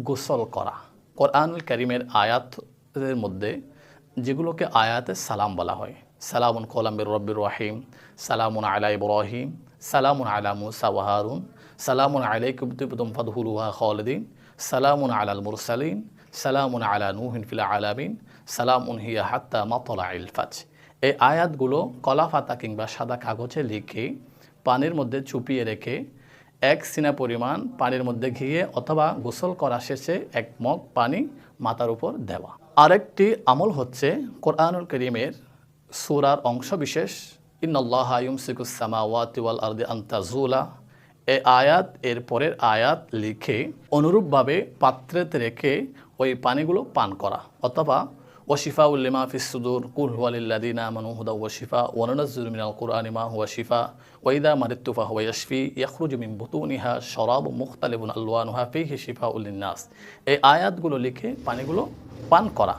গোসল করা। কোরআনুল কারীমের আয়াতের মধ্যে যেগুলোকে আয়াতে সালাম বলা হয়, সালামুন কওলাম মির রব্বির রহিম, সালামুন আলা ইব্রাহিম, সালামুন আলা মুসা ওয়া হারুন, সালামুন আলাইকুম তিবতুম ফাদখুলুহা খালিদিন, সালামুন আলাল মুরসালিন, সালামুন আলা নূহিন ফিল আলামিন, সালামুন হিয়া হাত্তা মাতলাইল ফাজর। এই আয়াতগুলো কলা পাতা কিংবা সাদা কাগজে লিখে পানির মধ্যে চুপিয়ে রেখে 1 সিনা পরিমাণ পানির মধ্যে ঘিয়ে অথবা গোসল করা শেষে 1 মগ পানি মাথার উপর দেওয়া। আরেকটি আমল হচ্ছে কোরআনুল কারীমের সূরার অংশবিশেষ ইন্নাল্লাহা ইউমসিকুস সামাওয়াতি ওয়াল আরদি আন তাযুলা, এই আয়াত এর পরের আয়াত লিখে অনুরূপভাবে পাত্রেতে রেখে ওই পানিগুলো পান করা, অথবা ওয়াশিফাউল লিমা ফিস সুদুর কুল হুয়া লিল্লাযিনা আমানু হুদা ওয়া শিফা ওয়া নুনাজ্জিলু মিনাল কুরআনি মা হুয়া শিফা ওয়া ইযা মারিদতু ফাহুয়া ইয়াশফি ইয়াখরুজু মিন বুতুনিহা শারাবুন মুখতালিফুন আলওয়ানুহা ফীহি শিফাউল লিন-নাস। এই আয়াতগুলো লিখে পানিগুলো পান করা।